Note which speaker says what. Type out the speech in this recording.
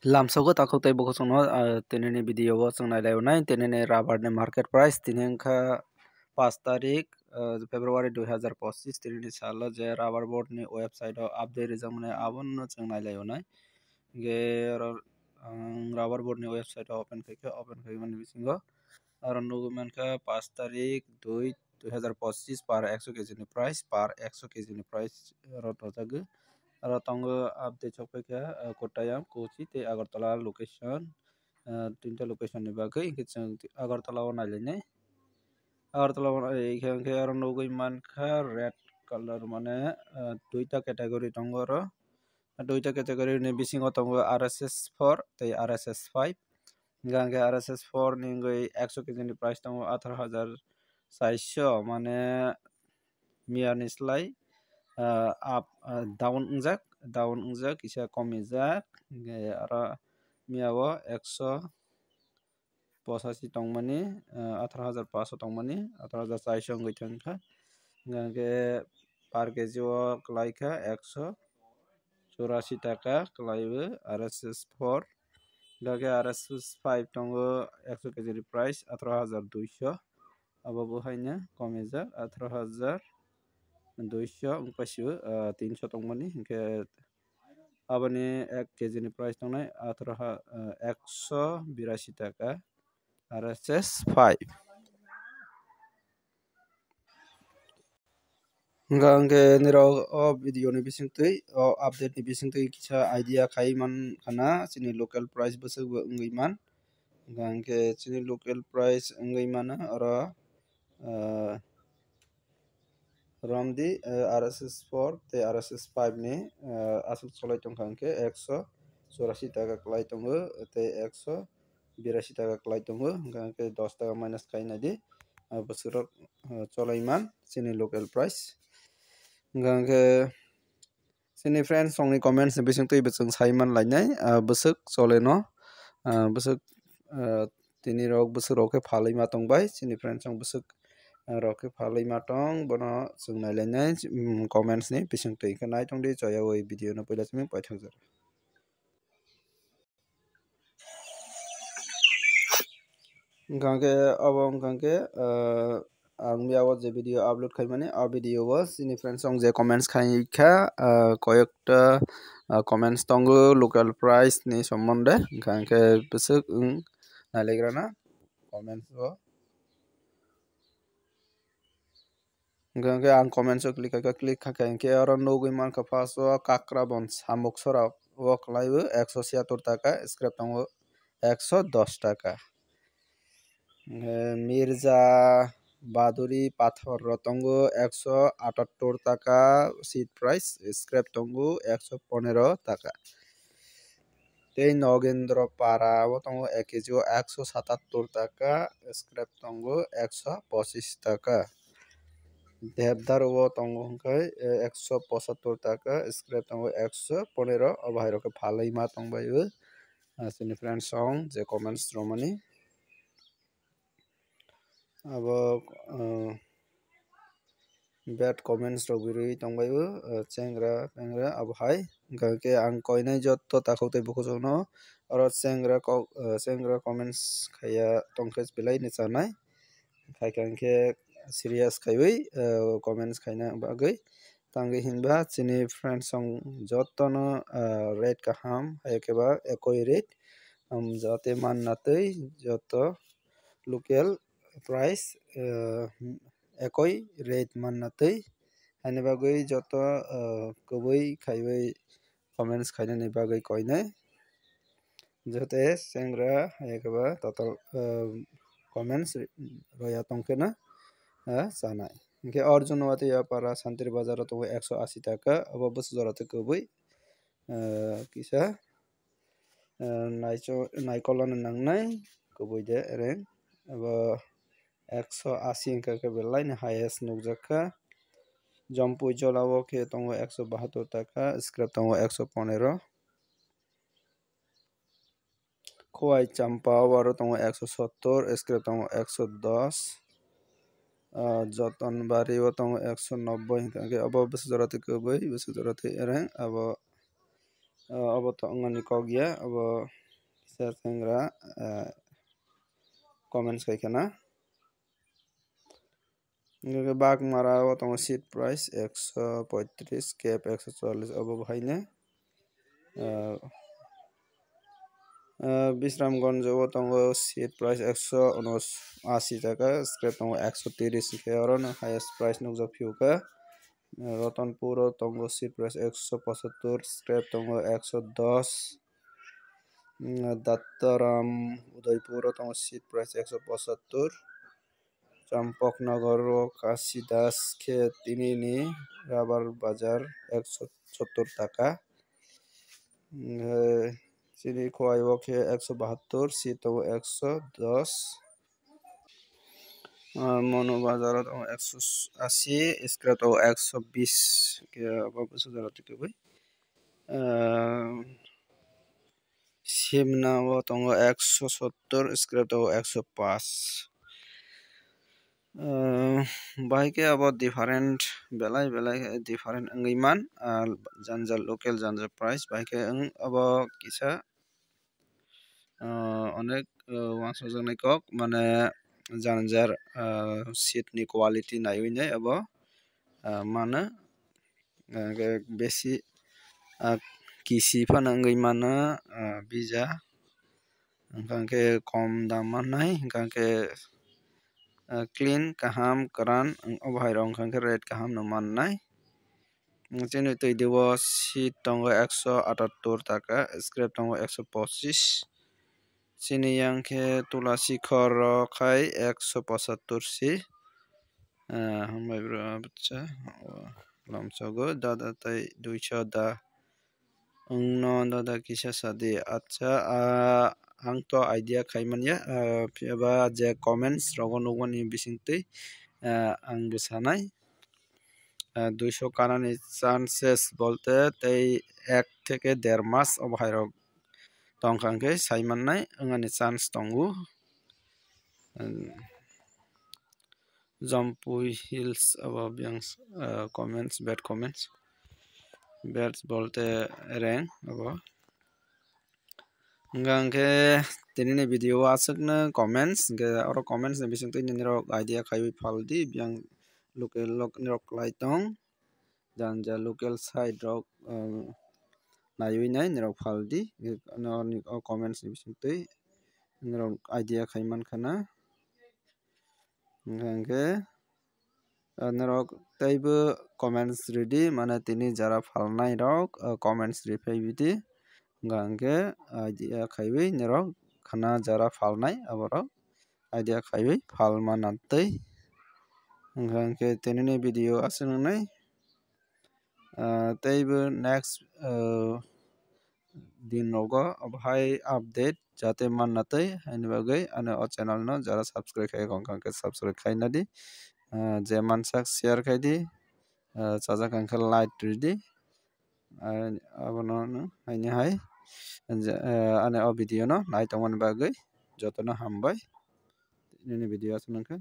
Speaker 1: Lamsogo takotai bokosono tenene video o songnai laionai tenene rubber ni market price tinengkha 5 tarik February 2025 tinene sala je rubber board ni website o update rijamne abonno songnai laionai ge rubber board ni website open kaimani bisingo aron nugumankha 5 tarik 2 2025 par 100 kg ni price par 100 kg ni price ro tojago aro tongo update chokpaikha Kottayam Kochi te Agartala location tinta location ni bagui hingke chong Agartala o nailainai Agartala o hingke aro nugui mankha red color mane duita category tongo aro duita category ni bisingo tongo RSS 4 te RSS 5 hingke RSS 4 ni hingui 100 kg ni price tongo 18,400 mane mia ni slai up down ungjak isa komijak aro miao 185 tongmani 18,500 tongmani 18,400 wngoi tongkha hingke per kg o klaikha 184 taka klaibo RSS 4 hingke RSS 5 tongo 100 kg ni price 18,200 abo bohaina komijak 18,200 wngpasibo 300 tongmani hingke aboni 1 kg ni price tongnai 182 taka RSS 5 hingke nirok o video ni bisingtwi o update ni bisingtwi kisa idea khaiman khana chini local price bwsuk bo wngui man hingke chini local price wngui mano oro Romdi RSS 4 te RSS 5 ni asuk cholai tongkha hingke 184 taka klai tongo te 182 taka klai tongo hingke 10 taka minus khainai di bwswkrok cholaiman chini local price hingke chini friends songni comments ni bisingtwi bwsung saiman lainai bwsuk choleno bwsuk tini rok bwsuk rok khe phalui tongbai chini friends song bwsuk rok khe phalui tong bono chung nailainai comments ni bisingtwi hingke naitongdi joyawui video no puila chumi paithakjak. Hingke abo wngkha ang mia o je video upload khaimani o video o chini friends song je comments khaikha koyekta comments tongo local price ni sombonde hingke bwsuk nailagrana comments o hingke ang comments o click khaikha hingke oro nugui mankha first o Kakrabon samuk sora o klaibo 176 taka scrap tongo 110 taka Mirza Baduri pathor ro tongo 178 taka seat price scrap tongo 115 taka tei Nogendro Para o tongo 1 kg o 177 taka scrap tongo 125 taka Devdar o tongo hingke 175 taka scrap tongo 115 o bahai rok phalui tongbaio chini friends song je comments romani abo bad comments rok berui tongbaio chengra abo hai hingke ang koinai joto takotai bokhosokno oro chengra comments khaiya tongkha belai ni chanai khaikha hingke serious khaiwi comments khaina bagui tangwi hingba chini friends song jotono rate kaham haikhe ekoi rate jate mannatwi joto local price ekoi rate mannatwi haini bagui joto kubui khaiwi comments khainani bagui koinai jote chengra haikhe total comments roya tongkhana chanai hingke Arjun Watiya Santri Bazar o tongo 180 taka abo bwsuk jora kubui kisa naikolani nangnai kubui de reng abo 180 wngkha khe belai ni highest nukjakha Jampui Jola o khe tongo 172 taka scrap tongo 115 Khowai Champa o tongo 170 scrap tongo 110 Jotonbari o tongo 190 hingke abo bwsuk jora kubui bwsuk jora reng abo abo to ngani kogya abo kisah sengra comments kai kana bag mara abo to seat price 135 cap 140 abo bhaine Bisramganj abo tongo seat price 180 taka scrap tongo 130 ke oron highest price nukjak phiuka Ratanpur tongo seat price 175 scrap tongo 110 Dattaram Udaipur tongo seat price 175 Champaknagar Kasidas ke tinini Rabar Bazar 170 taka Sini Khowai ke 172 Sito 110 Mono Bazar 180 Scrap 120 ke apa saudara itu boy Simna tongo 170 Scrap 105 Baike about different belai different angaiman janjal local janjal price baike abo kisa onek wangsajak kok mane janjar seat ni quality naiwi nai abo mana besi kisi fan angaimana bija hingke kom dam manai hingke clean kaham karan obai rong hingke red kaham no mannai chini tui dewo seat tongo 178 taka scrap tongo 125 chini yangke tulasi khor khai 175 si hambai bro bacha lamsago dada tai 200 da no dada kisa sadi acha ang to idea khaiman ya phiaba je comments rogo nugmani bisingtwi ang bwsanai 200 kanani chances bolte tei 1 থেকে 1.5 মাস অবহাইরক tongkangke saimannai wngani chance tongo Jampui Hills about yang comments bad comments bad bolte rank abo ngangke tinini video asakna comments ge oro comments ni bisingtwi niniro idea khaiwi phaldi yang local nirok laitong janja local side rok naiwi nai nirok phaldi o comments ni bisingtwi nirok idea khaiman khana ngangke nirok teibo comments ready mana tini jara phalnai rok comments reply bidi ngangke idea khaiwi nirok khana jara phalnai aborok idea khaiwi phalmanatwi ngangke tinini video aswknai teibo next din rogo hai update jate mannatwi haini bagwi ano o channel no jara subscribe khai kongkangke subscribe khainadi je mansak share khaidi chajak angkhe like ridi abono haini hai ano o video no naitongmani bagwi jotono hambai nini video aswk nangkha.